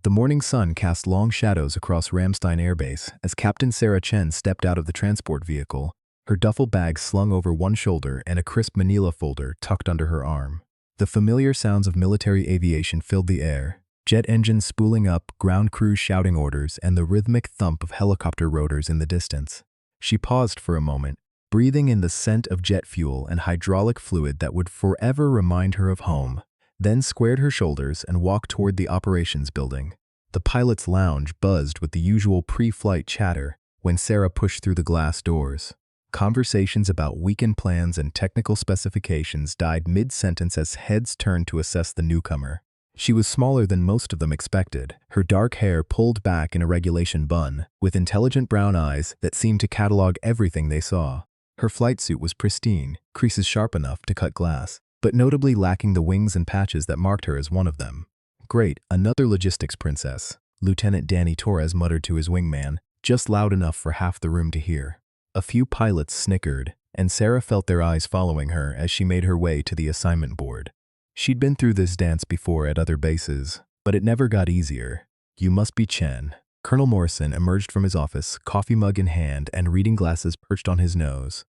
The morning sun cast long shadows across Ramstein Air Base as Captain Sarah Chen stepped out of the transport vehicle, her duffel bag slung over one shoulder and a crisp manila folder tucked under her arm. The familiar sounds of military aviation filled the air, jet engines spooling up, ground crews shouting orders, and the rhythmic thump of helicopter rotors in the distance. She paused for a moment, breathing in the scent of jet fuel and hydraulic fluid that would forever remind her of home, then squared her shoulders and walked toward the operations building. The pilot's lounge buzzed with the usual pre-flight chatter when Sarah pushed through the glass doors. Conversations about weekend plans and technical specifications died mid-sentence as heads turned to assess the newcomer. She was smaller than most of them expected, her dark hair pulled back in a regulation bun, with intelligent brown eyes that seemed to catalog everything they saw. Her flight suit was pristine, creases sharp enough to cut glass, but notably lacking the wings and patches that marked her as one of them. "Great, another logistics princess," Lieutenant Danny Torres muttered to his wingman, just loud enough for half the room to hear. A few pilots snickered, and Sarah felt their eyes following her as she made her way to the assignment board. She'd been through this dance before at other bases, but it never got easier. "You must be Chen." Colonel Morrison emerged from his office, coffee mug in hand and reading glasses perched on his nose.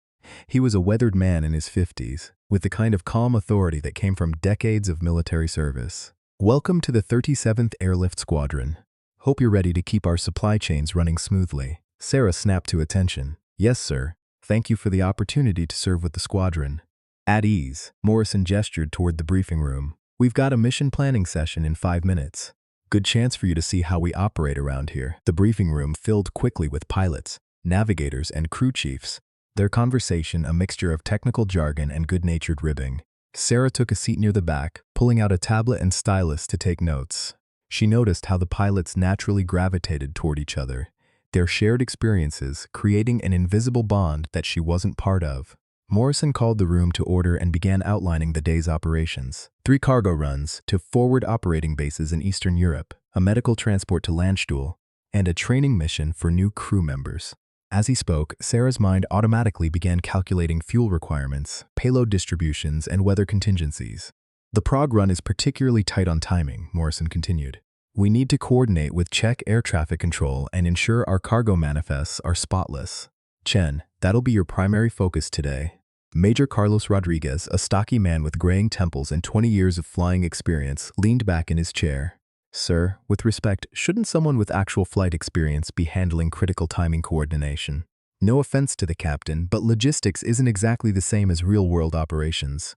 He was a weathered man in his 50s, with the kind of calm authority that came from decades of military service. "Welcome to the 37th Airlift Squadron. Hope you're ready to keep our supply chains running smoothly." Sarah snapped to attention. "Yes, sir. Thank you for the opportunity to serve with the squadron." At ease, Morrison gestured toward the briefing room. "We've got a mission planning session in 5 minutes. Good chance for you to see how we operate around here." The briefing room filled quickly with pilots, navigators, and crew chiefs, their conversation a mixture of technical jargon and good-natured ribbing. Sarah took a seat near the back, pulling out a tablet and stylus to take notes. She noticed how the pilots naturally gravitated toward each other, their shared experiences creating an invisible bond that she wasn't part of. Morrison called the room to order and began outlining the day's operations. 3 cargo runs to forward operating bases in Eastern Europe, a medical transport to Landstuhl, and a training mission for new crew members. As he spoke, Sarah's mind automatically began calculating fuel requirements, payload distributions, and weather contingencies. "The Prague run is particularly tight on timing," Morrison continued. "We need to coordinate with Czech air traffic control and ensure our cargo manifests are spotless. Chen, that'll be your primary focus today." Major Carlos Rodriguez, a stocky man with graying temples and 20 years of flying experience, leaned back in his chair. "Sir, with respect, shouldn't someone with actual flight experience be handling critical timing coordination? No offense to the captain, but logistics isn't exactly the same as real-world operations."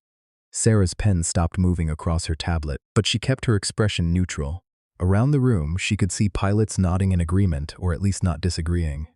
Sarah's pen stopped moving across her tablet, but she kept her expression neutral. Around the room, she could see pilots nodding in agreement, or at least not disagreeing.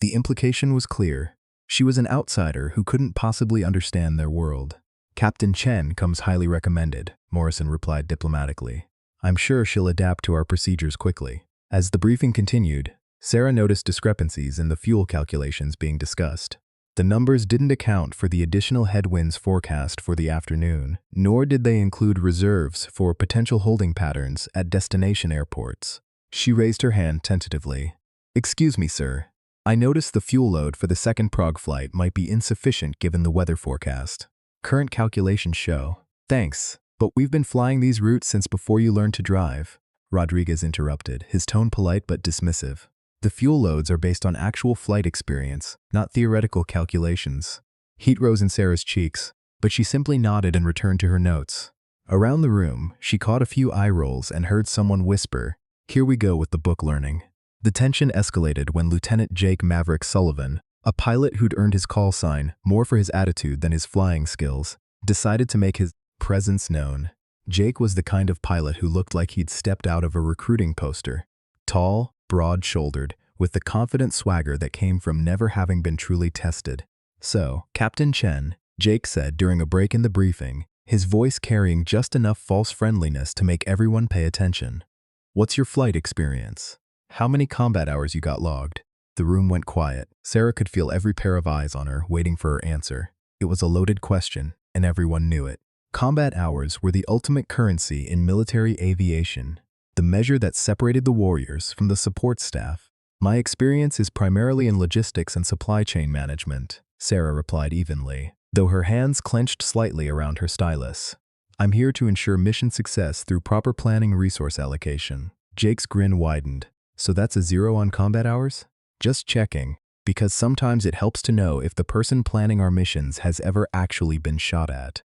The implication was clear. She was an outsider who couldn't possibly understand their world. "Captain Chen comes highly recommended," Morrison replied diplomatically. "I'm sure she'll adapt to our procedures quickly." As the briefing continued, Sarah noticed discrepancies in the fuel calculations being discussed. The numbers didn't account for the additional headwinds forecast for the afternoon, nor did they include reserves for potential holding patterns at destination airports. She raised her hand tentatively. "Excuse me, sir. I noticed the fuel load for the second Prague flight might be insufficient given the weather forecast. Current calculations show." "Thanks, but we've been flying these routes since before you learned to drive," Rodriguez interrupted, his tone polite but dismissive. "The fuel loads are based on actual flight experience, not theoretical calculations." Heat rose in Sarah's cheeks, but she simply nodded and returned to her notes. Around the room, she caught a few eye rolls and heard someone whisper, "Here we go with the book learning." The tension escalated when Lieutenant Jake Maverick Sullivan, a pilot who'd earned his call sign more for his attitude than his flying skills, decided to make his presence known. Jake was the kind of pilot who looked like he'd stepped out of a recruiting poster. Tall, broad-shouldered, with the confident swagger that came from never having been truly tested. "So, Captain Chen," Jake said during a break in the briefing, his voice carrying just enough false friendliness to make everyone pay attention. "What's your flight experience? How many combat hours you got logged?" The room went quiet. Sarah could feel every pair of eyes on her, waiting for her answer. It was a loaded question, and everyone knew it. Combat hours were the ultimate currency in military aviation, the measure that separated the warriors from the support staff. "My experience is primarily in logistics and supply chain management," Sarah replied evenly, though her hands clenched slightly around her stylus. "I'm here to ensure mission success through proper planning and resource allocation. Jake's grin widened. So that's a 0 on combat hours? Just checking, because sometimes it helps to know if the person planning our missions has ever actually been shot at.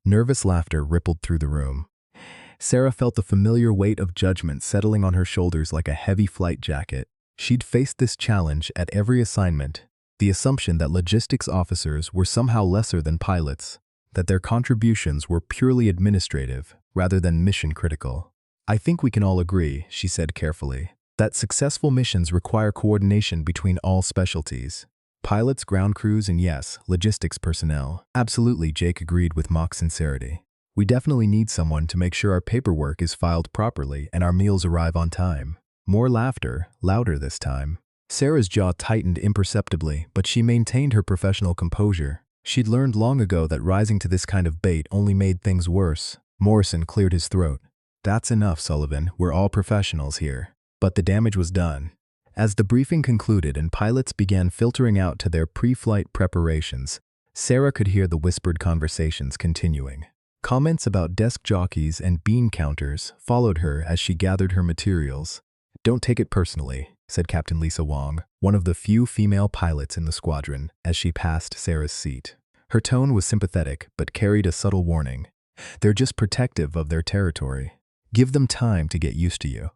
Nervous laughter rippled through the room. Sarah felt the familiar weight of judgment settling on her shoulders like a heavy flight jacket. She'd faced this challenge at every assignment, the assumption that logistics officers were somehow lesser than pilots, that their contributions were purely administrative rather than mission critical. I think we can all agree, she said carefully, that successful missions require coordination between all specialties. Pilots, ground crews, and yes, logistics personnel. Absolutely, Jake agreed with mock sincerity. We definitely need someone to make sure our paperwork is filed properly and our meals arrive on time. More laughter, louder this time. Sarah's jaw tightened imperceptibly, but she maintained her professional composure. She'd learned long ago that rising to this kind of bait only made things worse. Morrison cleared his throat. That's enough, Sullivan. We're all professionals here. But the damage was done. As the briefing concluded and pilots began filtering out to their pre-flight preparations, Sarah could hear the whispered conversations continuing. Comments about desk jockeys and bean counters followed her as she gathered her materials. Don't take it personally, said Captain Lisa Wong, one of the few female pilots in the squadron, as she passed Sarah's seat. Her tone was sympathetic but carried a subtle warning. They're just protective of their territory. Give them time to get used to you.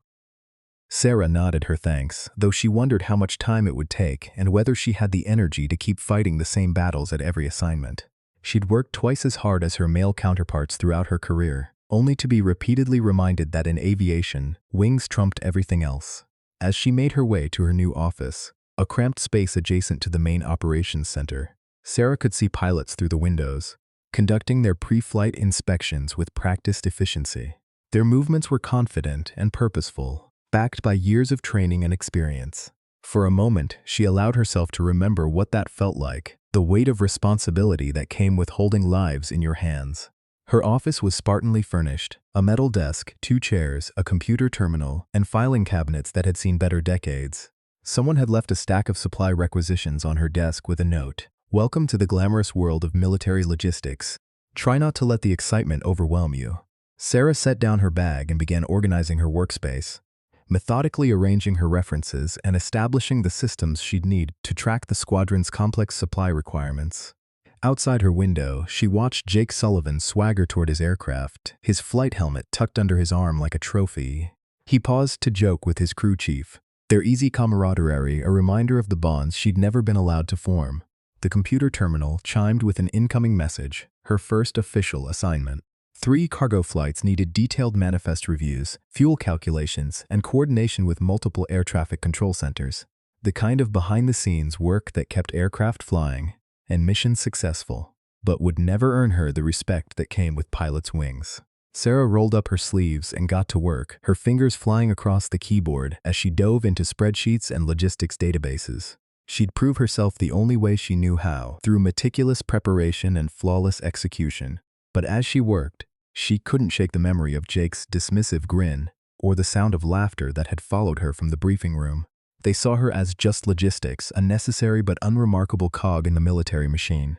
Sarah nodded her thanks, though she wondered how much time it would take and whether she had the energy to keep fighting the same battles at every assignment. She'd worked twice as hard as her male counterparts throughout her career, only to be repeatedly reminded that in aviation, wings trumped everything else. As she made her way to her new office, a cramped space adjacent to the main operations center, Sarah could see pilots through the windows, conducting their pre-flight inspections with practiced efficiency. Their movements were confident and purposeful, backed by years of training and experience. For a moment, she allowed herself to remember what that felt like, the weight of responsibility that came with holding lives in your hands. Her office was spartanly furnished, a metal desk, 2 chairs, a computer terminal, and filing cabinets that had seen better decades. Someone had left a stack of supply requisitions on her desk with a note. Welcome to the glamorous world of military logistics. Try not to let the excitement overwhelm you. Sarah set down her bag and began organizing her workspace, methodically arranging her references and establishing the systems she'd need to track the squadron's complex supply requirements. Outside her window, she watched Jake Sullivan swagger toward his aircraft, his flight helmet tucked under his arm like a trophy. He paused to joke with his crew chief, their easy camaraderie a reminder of the bonds she'd never been allowed to form. The computer terminal chimed with an incoming message, her first official assignment. 3 cargo flights needed detailed manifest reviews, fuel calculations, and coordination with multiple air traffic control centers. The kind of behind-the-scenes work that kept aircraft flying and missions successful, but would never earn her the respect that came with pilots' wings. Sarah rolled up her sleeves and got to work, her fingers flying across the keyboard as she dove into spreadsheets and logistics databases. She'd prove herself the only way she knew how, through meticulous preparation and flawless execution. But as she worked, she couldn't shake the memory of Jake's dismissive grin or the sound of laughter that had followed her from the briefing room. They saw her as just logistics, a necessary but unremarkable cog in the military machine.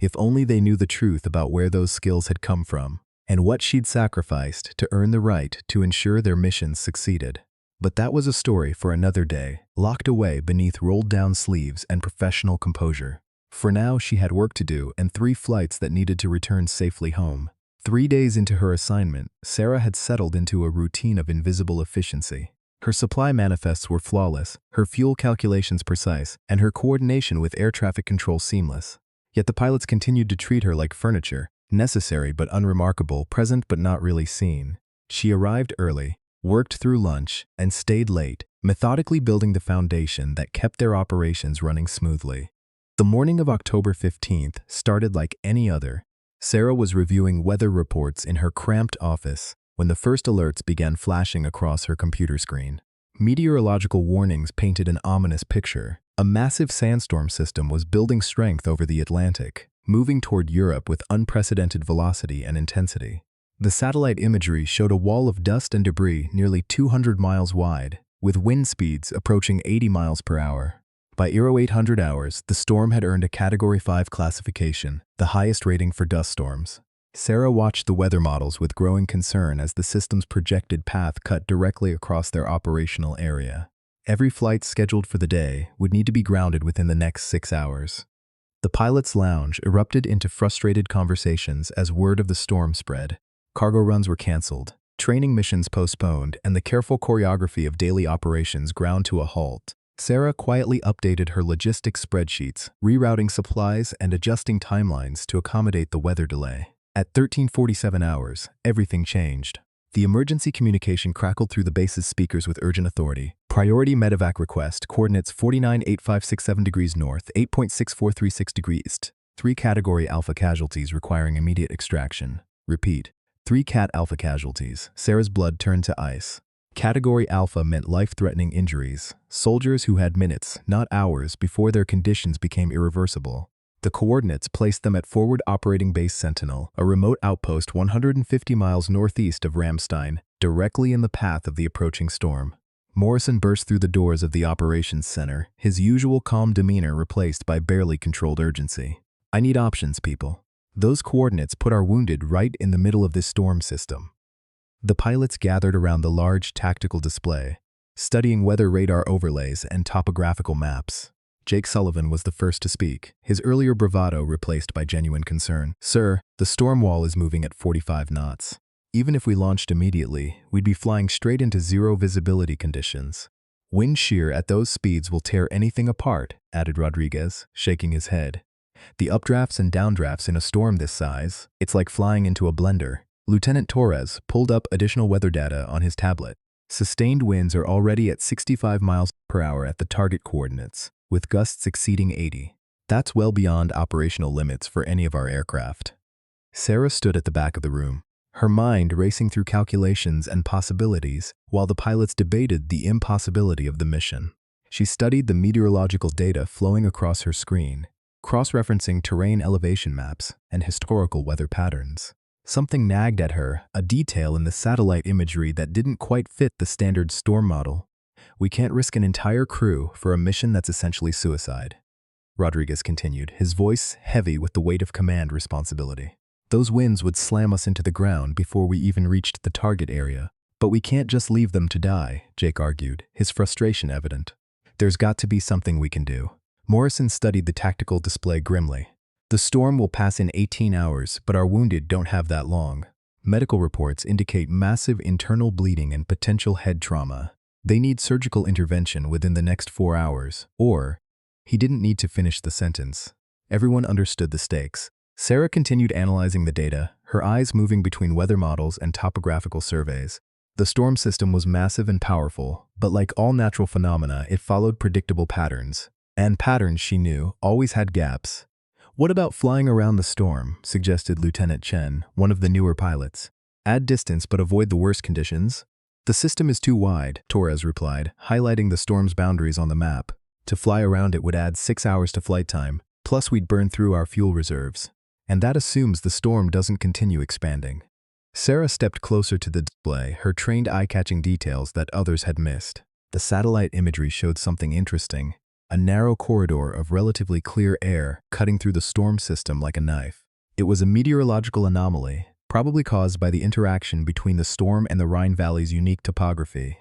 If only they knew the truth about where those skills had come from and what she'd sacrificed to earn the right to ensure their missions succeeded. But that was a story for another day, locked away beneath rolled-down sleeves and professional composure. For now, she had work to do and 3 flights that needed to return safely home. 3 days into her assignment, Sarah had settled into a routine of invisible efficiency. Her supply manifests were flawless, her fuel calculations precise, and her coordination with air traffic control seamless. Yet the pilots continued to treat her like furniture, necessary but unremarkable, present but not really seen. She arrived early, worked through lunch, and stayed late, methodically building the foundation that kept their operations running smoothly. The morning of October 15th started like any other. Sarah was reviewing weather reports in her cramped office when the first alerts began flashing across her computer screen. Meteorological warnings painted an ominous picture. A massive sandstorm system was building strength over the Atlantic, moving toward Europe with unprecedented velocity and intensity. The satellite imagery showed a wall of dust and debris nearly 200 miles wide, with wind speeds approaching 80 miles per hour. By 0800 hours, the storm had earned a Category 5 classification, the highest rating for dust storms. Sarah watched the weather models with growing concern as the system's projected path cut directly across their operational area. Every flight scheduled for the day would need to be grounded within the next 6 hours. The pilot's lounge erupted into frustrated conversations as word of the storm spread. Cargo runs were canceled, training missions postponed, and the careful choreography of daily operations ground to a halt. Sarah quietly updated her logistics spreadsheets, rerouting supplies and adjusting timelines to accommodate the weather delay. At 13:47 hours, everything changed. The emergency communication crackled through the base's speakers with urgent authority. Priority medevac request, coordinates 498567 degrees north, 8.6436 degrees east. 3 Category Alpha casualties requiring immediate extraction. Repeat. 3 Cat Alpha casualties. Sarah's blood turned to ice. Category Alpha meant life-threatening injuries. Soldiers who had minutes, not hours, before their conditions became irreversible. The coordinates placed them at Forward Operating Base Sentinel, a remote outpost 150 miles northeast of Ramstein, directly in the path of the approaching storm. Morrison burst through the doors of the operations center, his usual calm demeanor replaced by barely controlled urgency. I need options, people. Those coordinates put our wounded right in the middle of this storm system. The pilots gathered around the large tactical display, studying weather radar overlays and topographical maps. Jake Sullivan was the first to speak, his earlier bravado replaced by genuine concern. Sir, the storm wall is moving at 45 knots. Even if we launched immediately, we'd be flying straight into zero visibility conditions. Wind shear at those speeds will tear anything apart, added Rodriguez, shaking his head. The updrafts and downdrafts in a storm this size, it's like flying into a blender. Lieutenant Torres pulled up additional weather data on his tablet. Sustained winds are already at 65 miles per hour at the target coordinates, with gusts exceeding 80. That's well beyond operational limits for any of our aircraft. Sarah stood at the back of the room, her mind racing through calculations and possibilities while the pilots debated the impossibility of the mission. She studied the meteorological data flowing across her screen, cross-referencing terrain elevation maps and historical weather patterns. Something nagged at her, a detail in the satellite imagery that didn't quite fit the standard storm model. We can't risk an entire crew for a mission that's essentially suicide. Rodriguez continued, his voice heavy with the weight of command responsibility. Those winds would slam us into the ground before we even reached the target area. But we can't just leave them to die, Jake argued, his frustration evident. There's got to be something we can do. Morrison studied the tactical display grimly. The storm will pass in 18 hours, but our wounded don't have that long. Medical reports indicate massive internal bleeding and potential head trauma. They need surgical intervention within the next 4 hours, or... He didn't need to finish the sentence. Everyone understood the stakes. Sarah continued analyzing the data, her eyes moving between weather models and topographical surveys. The storm system was massive and powerful, but like all natural phenomena, it followed predictable patterns. And patterns, she knew, always had gaps. What about flying around the storm, suggested Lieutenant Chen, one of the newer pilots. Add distance but avoid the worst conditions? The system is too wide, Torres replied, highlighting the storm's boundaries on the map. To fly around it would add 6 hours to flight time, plus we'd burn through our fuel reserves. And that assumes the storm doesn't continue expanding. Sarah stepped closer to the display, her trained eye catching details that others had missed. The satellite imagery showed something interesting. A narrow corridor of relatively clear air cutting through the storm system like a knife. It was a meteorological anomaly, probably caused by the interaction between the storm and the Rhine Valley's unique topography.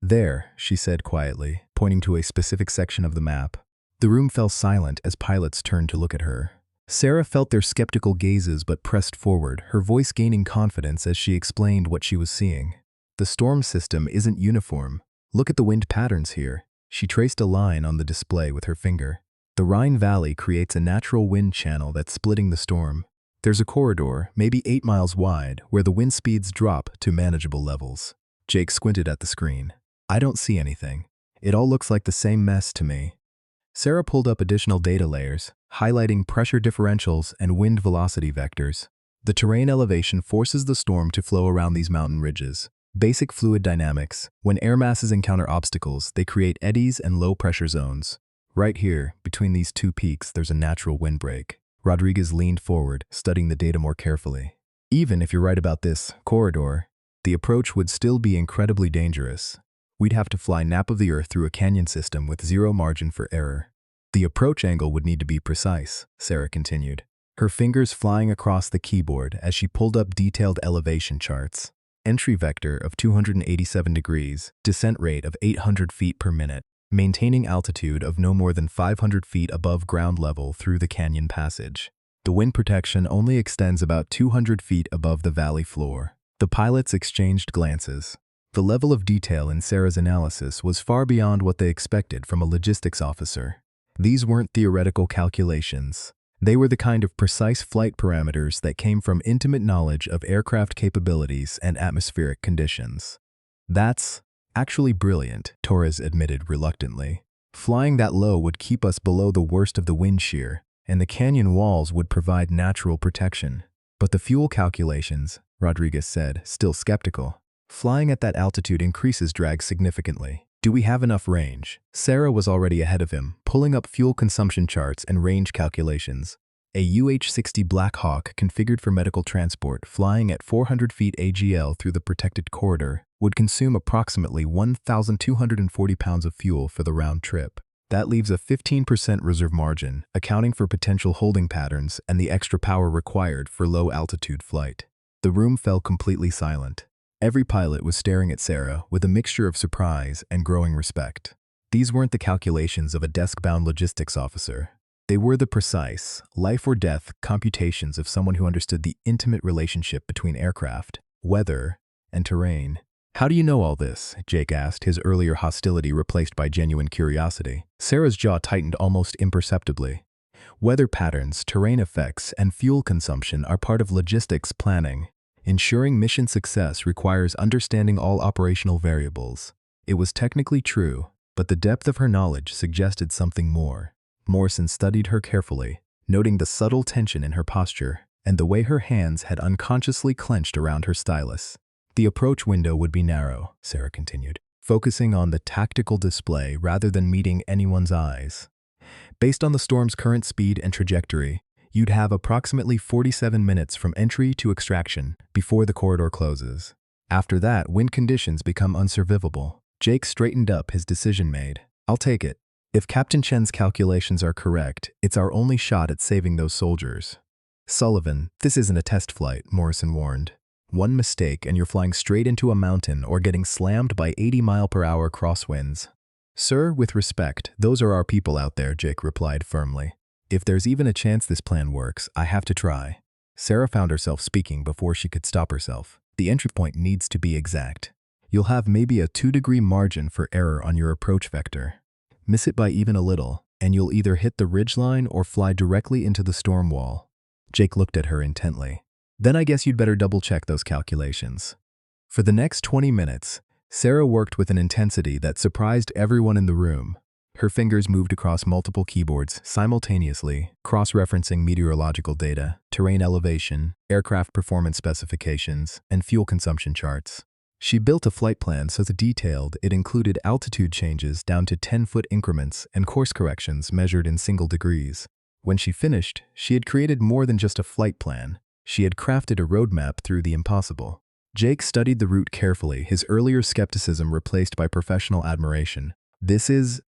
There, she said quietly, pointing to a specific section of the map. The room fell silent as pilots turned to look at her. Sarah felt their skeptical gazes but pressed forward, her voice gaining confidence as she explained what she was seeing. The storm system isn't uniform. Look at the wind patterns here. She traced a line on the display with her finger. The Rhine Valley creates a natural wind channel that's splitting the storm. There's a corridor, maybe 8 miles wide, where the wind speeds drop to manageable levels. Jake squinted at the screen. I don't see anything. It all looks like the same mess to me. Sarah pulled up additional data layers, highlighting pressure differentials and wind velocity vectors. The terrain elevation forces the storm to flow around these mountain ridges. Basic fluid dynamics. When air masses encounter obstacles, they create eddies and low-pressure zones. Right here, between these two peaks, there's a natural windbreak. Rodriguez leaned forward, studying the data more carefully. Even if you're right about this corridor, the approach would still be incredibly dangerous. We'd have to fly nap of the Earth through a canyon system with zero margin for error. The approach angle would need to be precise, Sarah continued. her fingers flying across the keyboard as she pulled up detailed elevation charts. Entry vector of 287 degrees, descent rate of 800 feet per minute, maintaining altitude of no more than 500 feet above ground level through the canyon passage. The wind protection only extends about 200 feet above the valley floor. The pilots exchanged glances. The level of detail in Sarah's analysis was far beyond what they expected from a logistics officer. These weren't theoretical calculations. They were the kind of precise flight parameters that came from intimate knowledge of aircraft capabilities and atmospheric conditions. That's actually brilliant, Torres admitted reluctantly. Flying that low would keep us below the worst of the wind shear, and the canyon walls would provide natural protection. But the fuel calculations, Rodriguez said, still skeptical. Flying at that altitude increases drag significantly. Do we have enough range? Sarah was already ahead of him, pulling up fuel consumption charts and range calculations. A UH-60 Black Hawk configured for medical transport flying at 400 feet AGL through the protected corridor would consume approximately 1,240 pounds of fuel for the round trip. That leaves a 15% reserve margin, accounting for potential holding patterns and the extra power required for low-altitude flight. The room fell completely silent. Every pilot was staring at Sarah with a mixture of surprise and growing respect. These weren't the calculations of a desk-bound logistics officer. They were the precise, life-or-death computations of someone who understood the intimate relationship between aircraft, weather, and terrain. How do you know all this? Jake asked, his earlier hostility replaced by genuine curiosity. Sarah's jaw tightened almost imperceptibly. Weather patterns, terrain effects, and fuel consumption are part of logistics planning. Ensuring mission success requires understanding all operational variables. It was technically true, but the depth of her knowledge suggested something more. Morrison studied her carefully, noting the subtle tension in her posture and the way her hands had unconsciously clenched around her stylus. The approach window would be narrow, Sarah continued, focusing on the tactical display rather than meeting anyone's eyes. Based on the storm's current speed and trajectory, you'd have approximately 47 minutes from entry to extraction before the corridor closes. After that, wind conditions become unsurvivable. Jake straightened up, his decision made. I'll take it. If Captain Chen's calculations are correct, it's our only shot at saving those soldiers. Sullivan, this isn't a test flight, Morrison warned. One mistake and you're flying straight into a mountain or getting slammed by 80-mile-per-hour crosswinds. Sir, with respect, those are our people out there, Jake replied firmly. If there's even a chance this plan works, I have to try. Sarah found herself speaking before she could stop herself. The entry point needs to be exact. You'll have maybe a 2-degree margin for error on your approach vector. Miss it by even a little, and you'll either hit the ridgeline or fly directly into the storm wall. Jake looked at her intently. Then I guess you'd better double-check those calculations. For the next 20 minutes, Sarah worked with an intensity that surprised everyone in the room. Her fingers moved across multiple keyboards simultaneously, cross-referencing meteorological data, terrain elevation, aircraft performance specifications, and fuel consumption charts. She built a flight plan so detailed it included altitude changes down to 10-foot increments and course corrections measured in single degrees. When she finished, she had created more than just a flight plan. She had crafted a roadmap through the impossible. Jake studied the route carefully, his earlier skepticism replaced by professional admiration. This is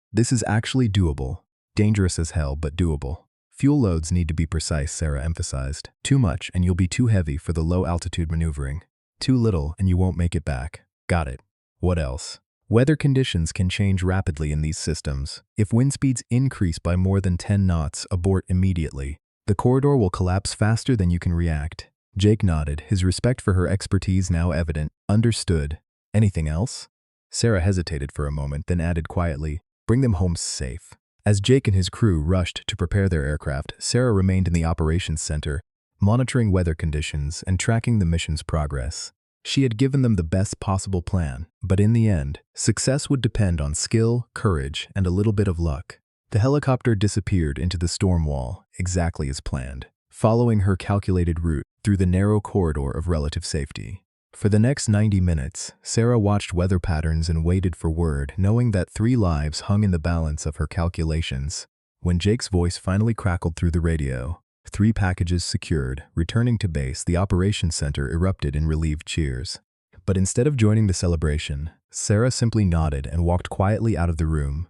actually doable. Dangerous as hell, but doable. Fuel loads need to be precise, Sarah emphasized. Too much and you'll be too heavy for the low-altitude maneuvering. Too little and you won't make it back. Got it. What else? Weather conditions can change rapidly in these systems. If wind speeds increase by more than 10 knots, abort immediately. The corridor will collapse faster than you can react. Jake nodded, his respect for her expertise now evident. Understood. Anything else? Sarah hesitated for a moment, then added quietly, bring them home safe. As Jake and his crew rushed to prepare their aircraft, Sarah remained in the operations center, monitoring weather conditions and tracking the mission's progress. She had given them the best possible plan, but in the end, success would depend on skill, courage, and a little bit of luck. The helicopter disappeared into the storm wall, exactly as planned, following her calculated route through the narrow corridor of relative safety. For the next 90 minutes, Sarah watched weather patterns and waited for word, knowing that 3 lives hung in the balance of her calculations. When Jake's voice finally crackled through the radio, 3 packages secured, returning to base, the operations center erupted in relieved cheers. But instead of joining the celebration, Sarah simply nodded and walked quietly out of the room,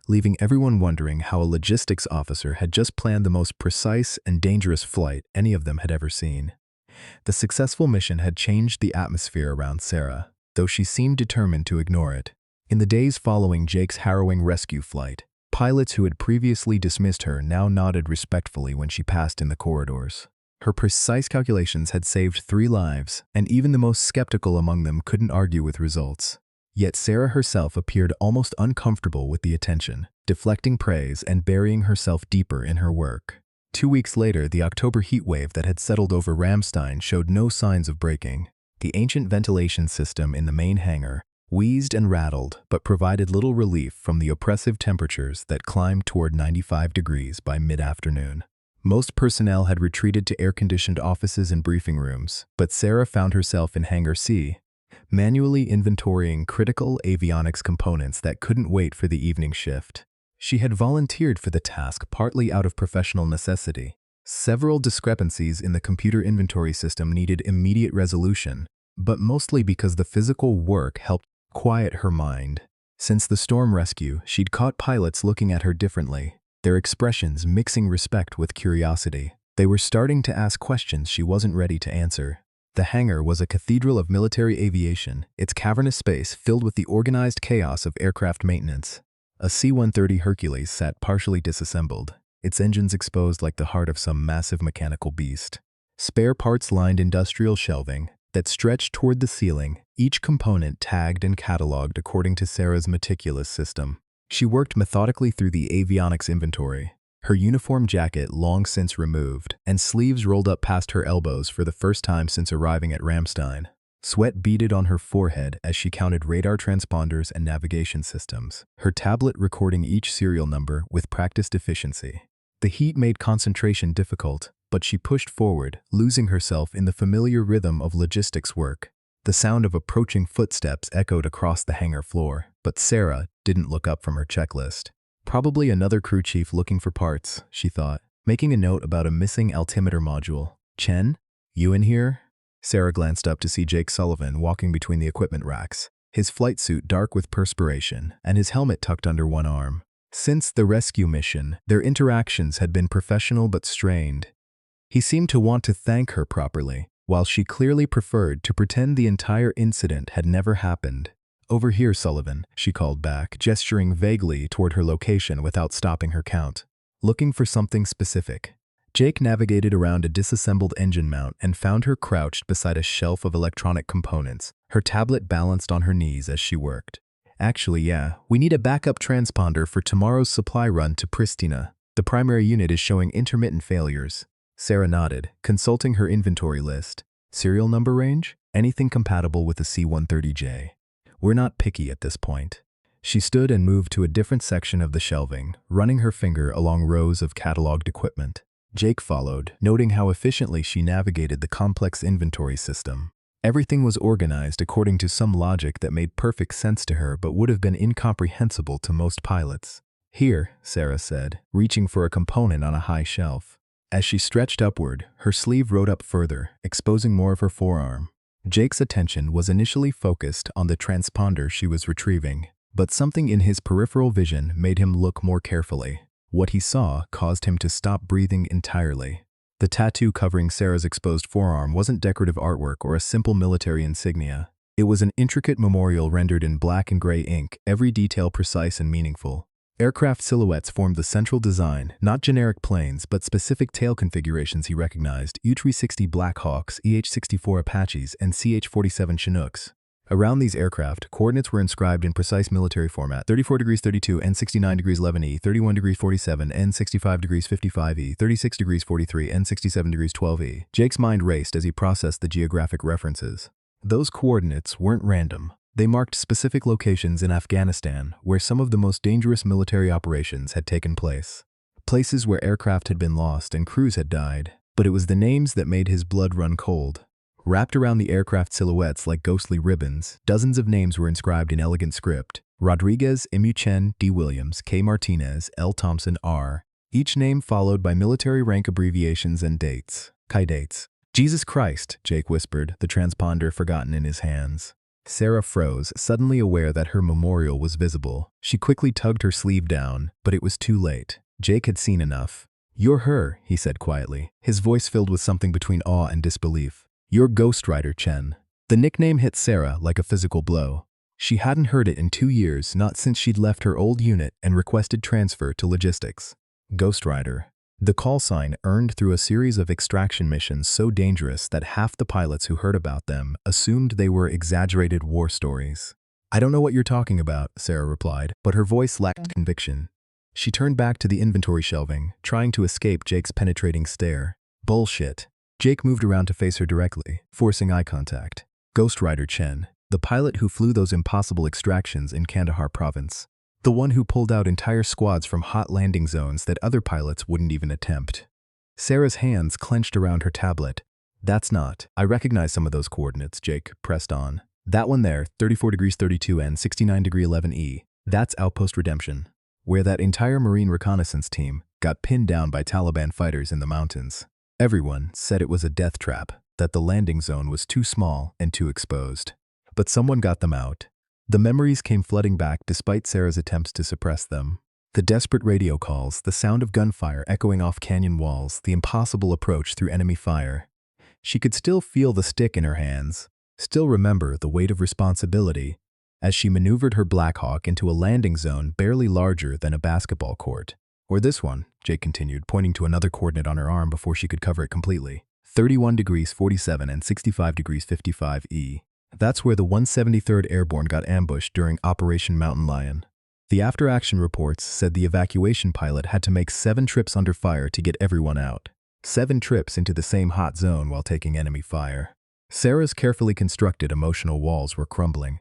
leaving everyone wondering how a logistics officer had just planned the most precise and dangerous flight any of them had ever seen. The successful mission had changed the atmosphere around Sarah, though she seemed determined to ignore it. In the days following Jake's harrowing rescue flight, pilots who had previously dismissed her now nodded respectfully when she passed in the corridors. Her precise calculations had saved 3 lives, and even the most skeptical among them couldn't argue with results. Yet Sarah herself appeared almost uncomfortable with the attention, deflecting praise and burying herself deeper in her work. 2 weeks later, the October heat wave that had settled over Ramstein showed no signs of breaking. The ancient ventilation system in the main hangar wheezed and rattled, but provided little relief from the oppressive temperatures that climbed toward 95 degrees by mid-afternoon. Most personnel had retreated to air-conditioned offices and briefing rooms, but Sarah found herself in Hangar C, manually inventorying critical avionics components that couldn't wait for the evening shift. She had volunteered for the task partly out of professional necessity. Several discrepancies in the computer inventory system needed immediate resolution, but mostly because the physical work helped quiet her mind. Since the storm rescue, she'd caught pilots looking at her differently, their expressions mixing respect with curiosity. They were starting to ask questions she wasn't ready to answer. The hangar was a cathedral of military aviation, its cavernous space filled with the organized chaos of aircraft maintenance. A C-130 Hercules sat partially disassembled, its engines exposed like the heart of some massive mechanical beast. Spare parts lined industrial shelving that stretched toward the ceiling, each component tagged and cataloged according to Sarah's meticulous system. She worked methodically through the avionics inventory, her uniform jacket long since removed, and sleeves rolled up past her elbows for the first time since arriving at Ramstein. Sweat beaded on her forehead as she counted radar transponders and navigation systems, her tablet recording each serial number with practiced efficiency. The heat made concentration difficult, but she pushed forward, losing herself in the familiar rhythm of logistics work. The sound of approaching footsteps echoed across the hangar floor, but Sarah didn't look up from her checklist. Probably another crew chief looking for parts, she thought, making a note about a missing altimeter module. Chen? You in here? Sarah glanced up to see Jake Sullivan walking between the equipment racks, his flight suit dark with perspiration and his helmet tucked under one arm. Since the rescue mission, their interactions had been professional but strained. He seemed to want to thank her properly, while she clearly preferred to pretend the entire incident had never happened. Over here, Sullivan, she called back, gesturing vaguely toward her location without stopping her count. Looking for something specific. Jake navigated around a disassembled engine mount and found her crouched beside a shelf of electronic components, her tablet balanced on her knees as she worked. Actually, yeah, we need a backup transponder for tomorrow's supply run to Pristina. The primary unit is showing intermittent failures. Sarah nodded, consulting her inventory list. Serial number range? Anything compatible with the C-130J. We're not picky at this point. She stood and moved to a different section of the shelving, running her finger along rows of cataloged equipment. Jake followed, noting how efficiently she navigated the complex inventory system. Everything was organized according to some logic that made perfect sense to her but would have been incomprehensible to most pilots. Here, Sarah said, reaching for a component on a high shelf. As she stretched upward, her sleeve rode up further, exposing more of her forearm. Jake's attention was initially focused on the transponder she was retrieving, but something in his peripheral vision made him look more carefully. What he saw caused him to stop breathing entirely. The tattoo covering Sarah's exposed forearm wasn't decorative artwork or a simple military insignia. It was an intricate memorial rendered in black and gray ink, every detail precise and meaningful. Aircraft silhouettes formed the central design, not generic planes, but specific tail configurations he recognized: U-360 Blackhawks, EH-64 Apaches, and CH-47 Chinooks. Around these aircraft, coordinates were inscribed in precise military format: 34 degrees 32 and 69 degrees 11E, 31 degrees 47 and 65 degrees 55E, 36 degrees 43 and 67 degrees 12E. Jake's mind raced as he processed the geographic references. Those coordinates weren't random. They marked specific locations in Afghanistan where some of the most dangerous military operations had taken place. Places where aircraft had been lost and crews had died. But it was the names that made his blood run cold. Wrapped around the aircraft silhouettes like ghostly ribbons, dozens of names were inscribed in elegant script: Rodriguez, Imu Chen, D. Williams, K. Martinez, L. Thompson, R. Each name followed by military rank abbreviations and dates. Kai dates. Jesus Christ, Jake whispered, the transponder forgotten in his hands. Sarah froze, suddenly aware that her memorial was visible. She quickly tugged her sleeve down, but it was too late. Jake had seen enough. "You're her," he said quietly, his voice filled with something between awe and disbelief. "You're Ghost Rider Chen." The nickname hit Sarah like a physical blow. She hadn't heard it in 2 years, not since she'd left her old unit and requested transfer to logistics. Ghost Rider. The call sign earned through a series of extraction missions so dangerous that half the pilots who heard about them assumed they were exaggerated war stories. "I don't know what you're talking about," Sarah replied, but her voice lacked conviction. She turned back to the inventory shelving, trying to escape Jake's penetrating stare. "Bullshit." Jake moved around to face her directly, forcing eye contact. "Ghost Rider Chen, the pilot who flew those impossible extractions in Kandahar province. The one who pulled out entire squads from hot landing zones that other pilots wouldn't even attempt." Sarah's hands clenched around her tablet. "That's not. I recognize some of those coordinates," Jake pressed on. "That one there, 34 degrees 32 and 69 degree 11E, that's Outpost Redemption, where that entire Marine reconnaissance team got pinned down by Taliban fighters in the mountains. Everyone said it was a death trap, that the landing zone was too small and too exposed. But someone got them out." The memories came flooding back despite Sarah's attempts to suppress them. The desperate radio calls, the sound of gunfire echoing off canyon walls, the impossible approach through enemy fire. She could still feel the stick in her hands, still remember the weight of responsibility, as she maneuvered her Black Hawk into a landing zone barely larger than a basketball court. "Or this one," Jake continued, pointing to another coordinate on her arm before she could cover it completely. 31 degrees 47 and 65 degrees 55E. That's where the 173rd Airborne got ambushed during Operation Mountain Lion. The after-action reports said the evacuation pilot had to make 7 trips under fire to get everyone out. 7 trips into the same hot zone while taking enemy fire. Sarah's carefully constructed emotional walls were crumbling.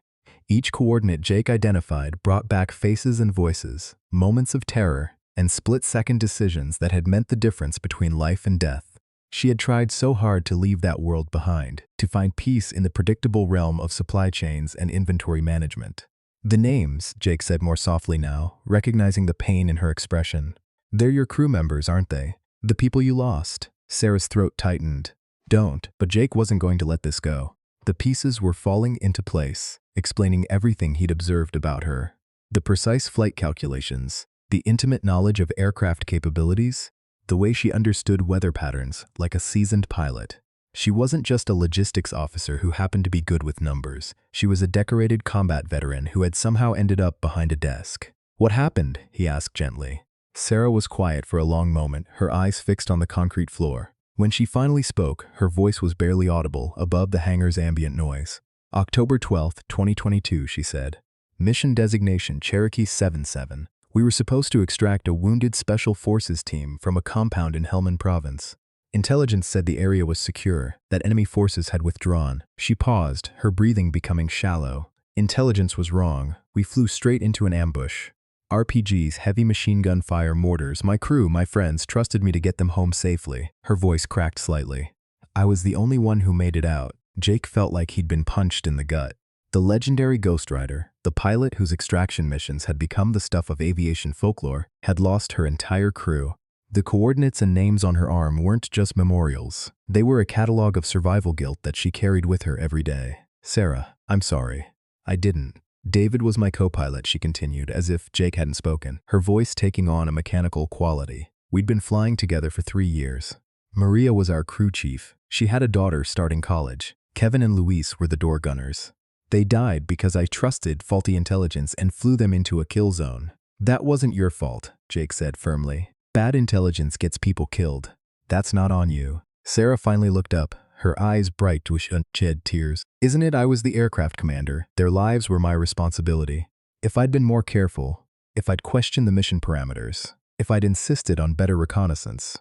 Each coordinate Jake identified brought back faces and voices, moments of terror, and split-second decisions that had meant the difference between life and death. She had tried so hard to leave that world behind, to find peace in the predictable realm of supply chains and inventory management. "The names," Jake said more softly now, recognizing the pain in her expression. "They're your crew members, aren't they? The people you lost." Sarah's throat tightened. "Don't," but Jake wasn't going to let this go. The pieces were falling into place, explaining everything he'd observed about her. The precise flight calculations, the intimate knowledge of aircraft capabilities, the way she understood weather patterns like a seasoned pilot. She wasn't just a logistics officer who happened to be good with numbers. She was a decorated combat veteran who had somehow ended up behind a desk. "What happened?" he asked gently. Sarah was quiet for a long moment, her eyes fixed on the concrete floor. When she finally spoke, her voice was barely audible above the hangar's ambient noise. "October 12th, 2022, she said. "Mission designation Cherokee 77. We were supposed to extract a wounded Special Forces team from a compound in Helmand Province. Intelligence said the area was secure, that enemy forces had withdrawn." She paused, her breathing becoming shallow. "Intelligence was wrong. We flew straight into an ambush. RPGs, heavy machine gun fire, mortars. My crew, my friends, trusted me to get them home safely." Her voice cracked slightly. "I was the only one who made it out." Jake felt like he'd been punched in the gut. The legendary Ghost Rider, the pilot whose extraction missions had become the stuff of aviation folklore, had lost her entire crew. The coordinates and names on her arm weren't just memorials. They were a catalog of survival guilt that she carried with her every day. "Sarah, I'm sorry. I didn't." "David was my co-pilot," she continued, as if Jake hadn't spoken, her voice taking on a mechanical quality. "We'd been flying together for 3 years. Maria was our crew chief. She had a daughter starting college. Kevin and Luis were the door gunners. They died because I trusted faulty intelligence and flew them into a kill zone." "That wasn't your fault," Jake said firmly. "Bad intelligence gets people killed. That's not on you." Sarah finally looked up, her eyes bright with unshed tears. "Isn't it? I was the aircraft commander. Their lives were my responsibility. If I'd been more careful, if I'd questioned the mission parameters, if I'd insisted on better reconnaissance,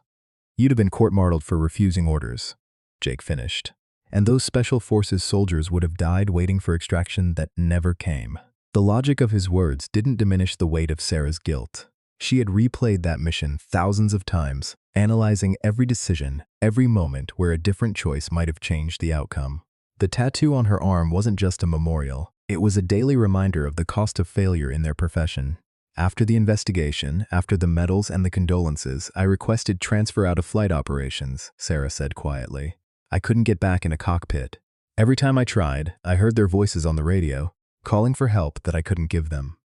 you'd have been court-martialed for refusing orders," Jake finished. "And those Special Forces soldiers would have died waiting for extraction that never came." The logic of his words didn't diminish the weight of Sarah's guilt. She had replayed that mission thousands of times, analyzing every decision, every moment where a different choice might have changed the outcome. The tattoo on her arm wasn't just a memorial. It was a daily reminder of the cost of failure in their profession. "After the investigation, after the medals and the condolences, I requested transfer out of flight operations," Sarah said quietly. "I couldn't get back in a cockpit. Every time I tried, I heard their voices on the radio, calling for help that I couldn't give them.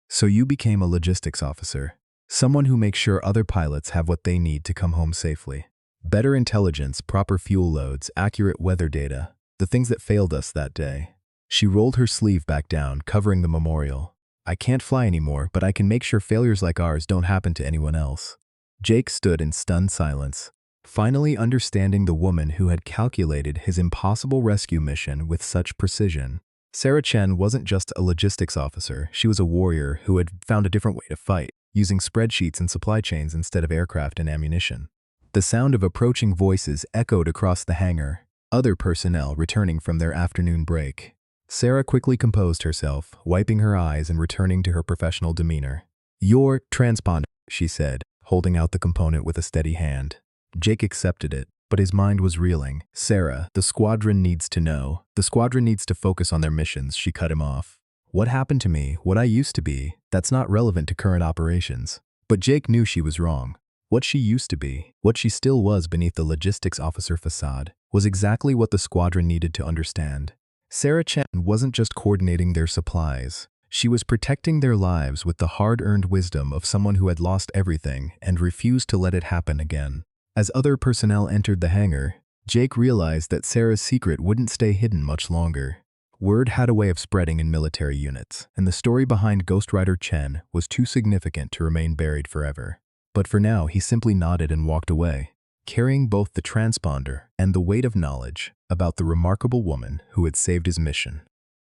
So you became a logistics officer, someone who makes sure other pilots have what they need to come home safely. Better intelligence, proper fuel loads, accurate weather data, the things that failed us that day. She rolled her sleeve back down, covering the memorial. I can't fly anymore, but I can make sure failures like ours don't happen to anyone else. Jake stood in stunned silence, finally understanding the woman who had calculated his impossible rescue mission with such precision. Sarah Chen wasn't just a logistics officer, she was a warrior who had found a different way to fight, using spreadsheets and supply chains instead of aircraft and ammunition. The sound of approaching voices echoed across the hangar, other personnel returning from their afternoon break. Sarah quickly composed herself, wiping her eyes and returning to her professional demeanor. "Your transponder," she said, holding out the component with a steady hand. Jake accepted it, but his mind was reeling. "Sarah, the squadron needs to know. The squadron needs to focus on their missions," she cut him off. "What happened to me, what I used to be, that's not relevant to current operations." But Jake knew she was wrong. What she used to be, what she still was beneath the logistics officer facade, was exactly what the squadron needed to understand. Sarah Chen wasn't just coordinating their supplies. She was protecting their lives with the hard-earned wisdom of someone who had lost everything and refused to let it happen again. As other personnel entered the hangar, Jake realized that Sarah's secret wouldn't stay hidden much longer. Word had a way of spreading in military units, and the story behind Ghostwriter Chen was too significant to remain buried forever. But for now, he simply nodded and walked away, carrying both the transponder and the weight of knowledge about the remarkable woman who had saved his mission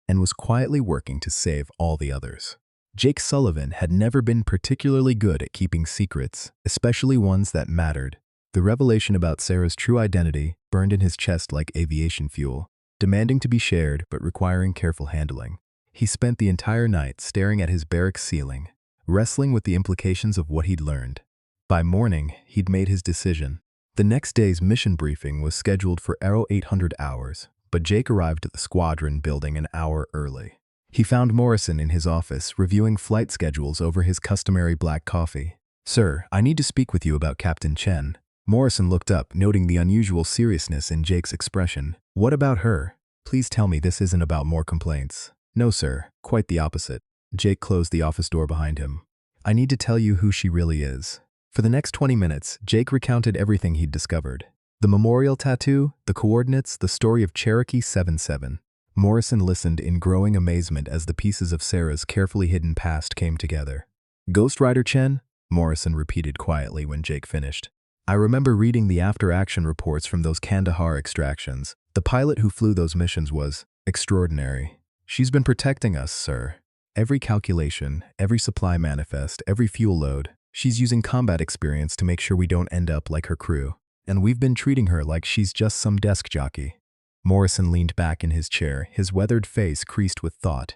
and was quietly working to save all the others. Jake Sullivan had never been particularly good at keeping secrets, especially ones that mattered. The revelation about Sarah's true identity burned in his chest like aviation fuel, demanding to be shared but requiring careful handling. He spent the entire night staring at his barracks ceiling, wrestling with the implications of what he'd learned. By morning, he'd made his decision. The next day's mission briefing was scheduled for 800 hours, but Jake arrived at the squadron building an hour early. He found Morrison in his office, reviewing flight schedules over his customary black coffee. "Sir, I need to speak with you about Captain Chen." Morrison looked up, noting the unusual seriousness in Jake's expression. "What about her? Please tell me this isn't about more complaints." "No, sir, quite the opposite." Jake closed the office door behind him. "I need to tell you who she really is." For the next 20 minutes, Jake recounted everything he'd discovered. The memorial tattoo, the coordinates, the story of Cherokee 77. Morrison listened in growing amazement as the pieces of Sarah's carefully hidden past came together. "Ghostwriter Chen?" Morrison repeated quietly when Jake finished. "I remember reading the after-action reports from those Kandahar extractions. The pilot who flew those missions was extraordinary. She's been protecting us, sir. Every calculation, every supply manifest, every fuel load. She's using combat experience to make sure we don't end up like her crew. And we've been treating her like she's just some desk jockey." Morrison leaned back in his chair, his weathered face creased with thought.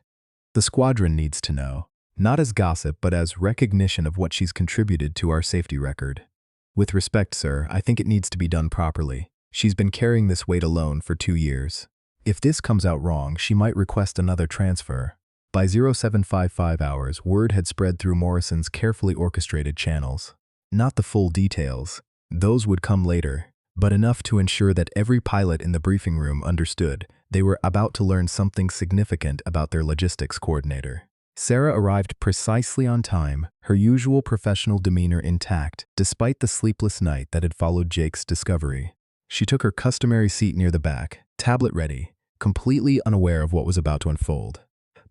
"The squadron needs to know, not as gossip but as recognition of what she's contributed to our safety record. With respect, sir, I think it needs to be done properly. She's been carrying this weight alone for 2 years. If this comes out wrong, she might request another transfer." By 0755 hours, word had spread through Morrison's carefully orchestrated channels. Not the full details. Those would come later, but enough to ensure that every pilot in the briefing room understood they were about to learn something significant about their logistics coordinator. Sarah arrived precisely on time, her usual professional demeanor intact, despite the sleepless night that had followed Jake's discovery. She took her customary seat near the back, tablet ready, completely unaware of what was about to unfold.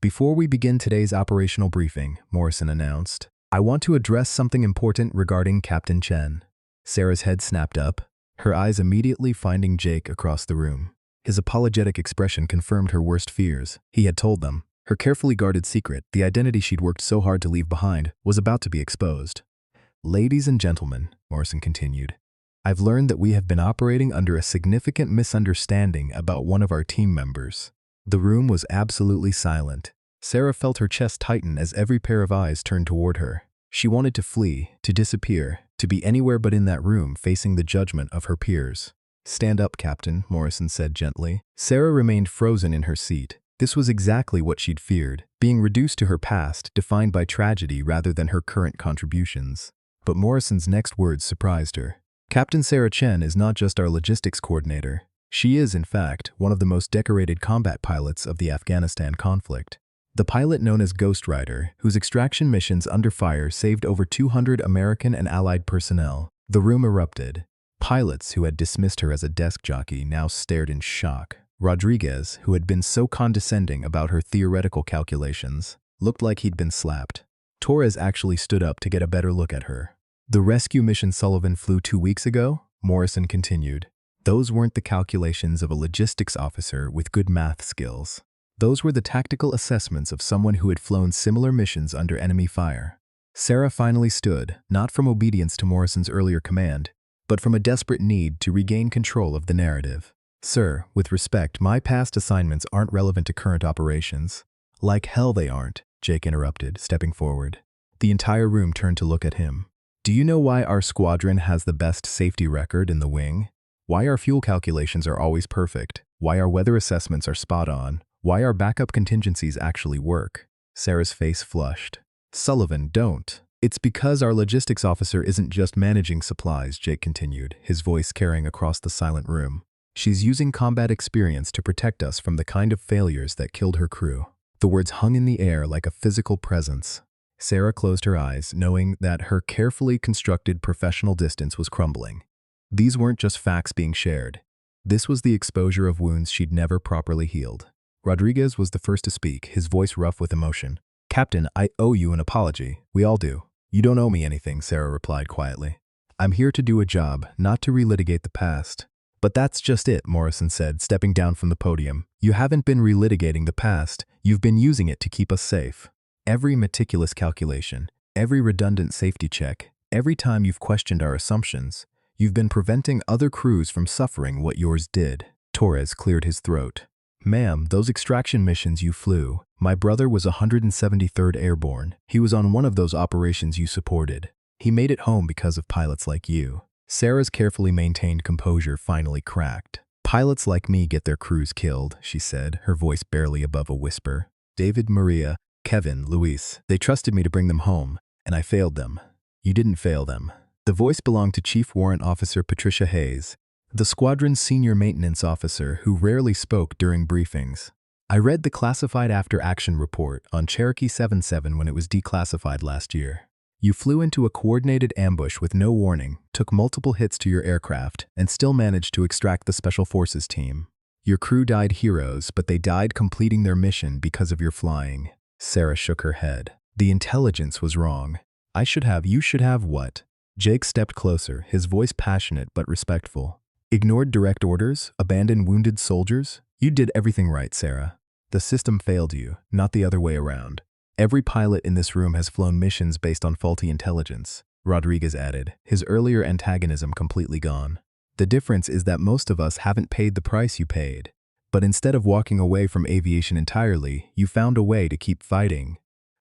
"Before we begin today's operational briefing," Morrison announced, "I want to address something important regarding Captain Chen." Sarah's head snapped up, her eyes immediately finding Jake across the room. His apologetic expression confirmed her worst fears. He had told them. Her carefully guarded secret, the identity she'd worked so hard to leave behind, was about to be exposed. "Ladies and gentlemen," Morrison continued, "I've learned that we have been operating under a significant misunderstanding about one of our team members." The room was absolutely silent. Sarah felt her chest tighten as every pair of eyes turned toward her. She wanted to flee, to disappear, to be anywhere but in that room facing the judgment of her peers. "Stand up, Captain," Morrison said gently. Sarah remained frozen in her seat. This was exactly what she'd feared, being reduced to her past, defined by tragedy rather than her current contributions. But Morrison's next words surprised her. "Captain Sarah Chen is not just our logistics coordinator. She is, in fact, one of the most decorated combat pilots of the Afghanistan conflict. The pilot known as Ghost Rider, whose extraction missions under fire saved over 200 American and Allied personnel. The room erupted. Pilots who had dismissed her as a desk jockey now stared in shock. Rodriguez, who had been so condescending about her theoretical calculations, looked like he'd been slapped. Torres actually stood up to get a better look at her. The rescue mission Sullivan flew 2 weeks ago, Morrison continued. Those weren't the calculations of a logistics officer with good math skills. Those were the tactical assessments of someone who had flown similar missions under enemy fire. Sarah finally stood, not from obedience to Morrison's earlier command, but from a desperate need to regain control of the narrative. Sir, with respect, my past assignments aren't relevant to current operations. Like hell they aren't, Jake interrupted, stepping forward. The entire room turned to look at him. Do you know why our squadron has the best safety record in the wing? Why our fuel calculations are always perfect? Why our weather assessments are spot on? Why our backup contingencies actually work? Sarah's face flushed. Sullivan, don't. It's because our logistics officer isn't just managing supplies, Jake continued, his voice carrying across the silent room. She's using combat experience to protect us from the kind of failures that killed her crew. The words hung in the air like a physical presence. Sarah closed her eyes, knowing that her carefully constructed professional distance was crumbling. These weren't just facts being shared. This was the exposure of wounds she'd never properly healed. Rodriguez was the first to speak, his voice rough with emotion. Captain, I owe you an apology. We all do. You don't owe me anything, Sarah replied quietly. I'm here to do a job, not to relitigate the past. But that's just it, Morrison said, stepping down from the podium. You haven't been relitigating the past, you've been using it to keep us safe. Every meticulous calculation, every redundant safety check, every time you've questioned our assumptions, you've been preventing other crews from suffering what yours did. Torres cleared his throat. Ma'am, those extraction missions you flew, my brother was 173rd Airborne. He was on one of those operations you supported. He made it home because of pilots like you. Sarah's carefully maintained composure finally cracked. Pilots like me get their crews killed, she said, her voice barely above a whisper. David, Maria, Kevin, Luis, they trusted me to bring them home, and I failed them. You didn't fail them. The voice belonged to Chief Warrant Officer Patricia Hayes, the squadron's senior maintenance officer who rarely spoke during briefings. I read the classified after-action report on Cherokee 77 when it was declassified last year. You flew into a coordinated ambush with no warning, took multiple hits to your aircraft, and still managed to extract the Special Forces team. Your crew died heroes, but they died completing their mission because of your flying. Sarah shook her head. The intelligence was wrong. You should have what? Jake stepped closer, his voice passionate but respectful. Ignored direct orders? Abandoned wounded soldiers? You did everything right, Sarah. The system failed you, not the other way around. Every pilot in this room has flown missions based on faulty intelligence, Rodriguez added, his earlier antagonism completely gone. The difference is that most of us haven't paid the price you paid. But instead of walking away from aviation entirely, you found a way to keep fighting.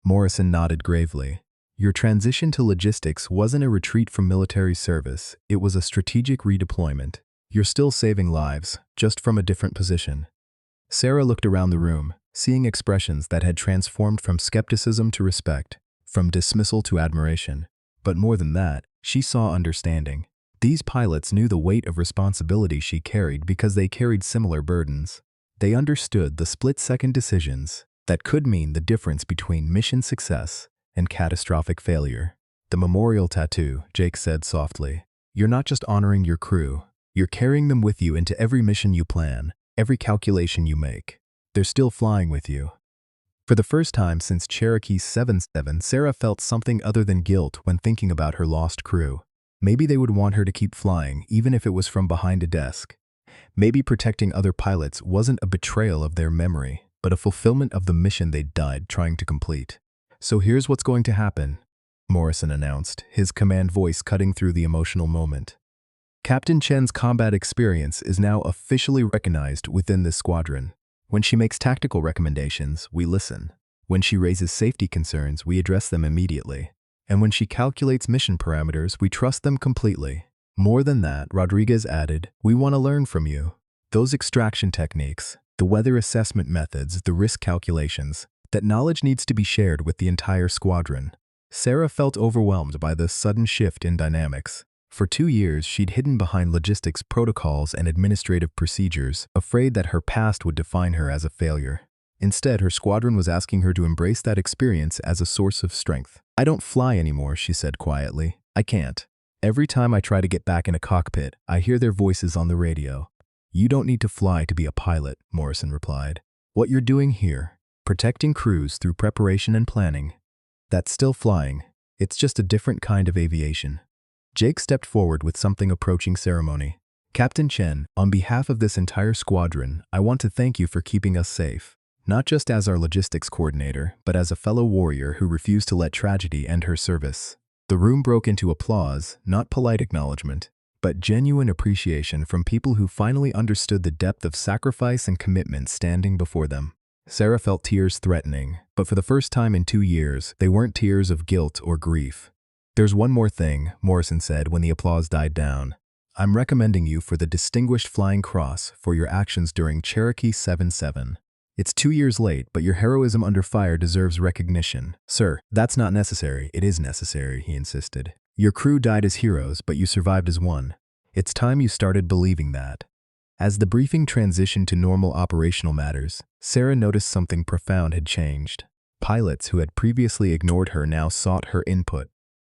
Morrison nodded gravely. Your transition to logistics wasn't a retreat from military service, it was a strategic redeployment. You're still saving lives, just from a different position. Sarah looked around the room, seeing expressions that had transformed from skepticism to respect, from dismissal to admiration. But more than that, she saw understanding. These pilots knew the weight of responsibility she carried because they carried similar burdens. They understood the split-second decisions that could mean the difference between mission success and catastrophic failure. The memorial tattoo, Jake said softly. You're not just honoring your crew, you're carrying them with you into every mission you plan, every calculation you make. They're still flying with you. For the first time since Cherokee 77, Sarah felt something other than guilt when thinking about her lost crew. Maybe they would want her to keep flying, even if it was from behind a desk. Maybe protecting other pilots wasn't a betrayal of their memory, but a fulfillment of the mission they'd died trying to complete. So here's what's going to happen, Morrison announced, his command voice cutting through the emotional moment. Captain Chen's combat experience is now officially recognized within this squadron. When she makes tactical recommendations, we listen. When she raises safety concerns, we address them immediately. And when she calculates mission parameters, we trust them completely. More than that, Rodriguez added, we want to learn from you. Those extraction techniques, the weather assessment methods, the risk calculations, that knowledge needs to be shared with the entire squadron. Sarah felt overwhelmed by this sudden shift in dynamics. For 2 years, she'd hidden behind logistics protocols and administrative procedures, afraid that her past would define her as a failure. Instead, her squadron was asking her to embrace that experience as a source of strength. "I don't fly anymore," she said quietly. "I can't. Every time I try to get back in a cockpit, I hear their voices on the radio." "You don't need to fly to be a pilot," Morrison replied. "What you're doing here, protecting crews through preparation and planning, that's still flying. It's just a different kind of aviation." Jake stepped forward with something approaching ceremony. "Captain Chen, on behalf of this entire squadron, I want to thank you for keeping us safe. Not just as our logistics coordinator, but as a fellow warrior who refused to let tragedy end her service." The room broke into applause, not polite acknowledgement, but genuine appreciation from people who finally understood the depth of sacrifice and commitment standing before them. Sarah felt tears threatening, but for the first time in 2 years, they weren't tears of guilt or grief. "There's one more thing," Morrison said when the applause died down. "I'm recommending you for the Distinguished Flying Cross for your actions during Cherokee 77. It's 2 years late, but your heroism under fire deserves recognition." "Sir, that's not necessary." "It is necessary," he insisted. "Your crew died as heroes, but you survived as one. It's time you started believing that." As the briefing transitioned to normal operational matters, Sarah noticed something profound had changed. Pilots who had previously ignored her now sought her input.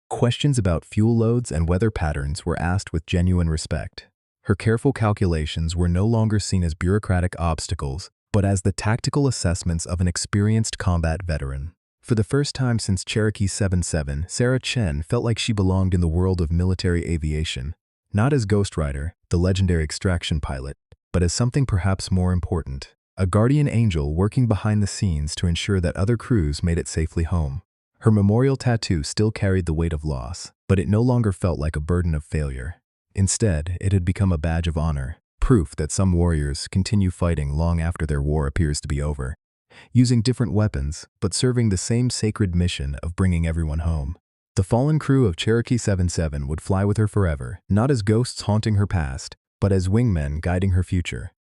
Questions about fuel loads and weather patterns were asked with genuine respect. Her careful calculations were no longer seen as bureaucratic obstacles, but as the tactical assessments of an experienced combat veteran. For the first time since Cherokee 77, Sarah Chen felt like she belonged in the world of military aviation, not as Ghost Rider, the legendary extraction pilot, but as something perhaps more important, a guardian angel working behind the scenes to ensure that other crews made it safely home. Her memorial tattoo still carried the weight of loss, but it no longer felt like a burden of failure. Instead, it had become a badge of honor, proof that some warriors continue fighting long after their war appears to be over, using different weapons, but serving the same sacred mission of bringing everyone home. The fallen crew of Cherokee 77 would fly with her forever, not as ghosts haunting her past, but as wingmen guiding her future.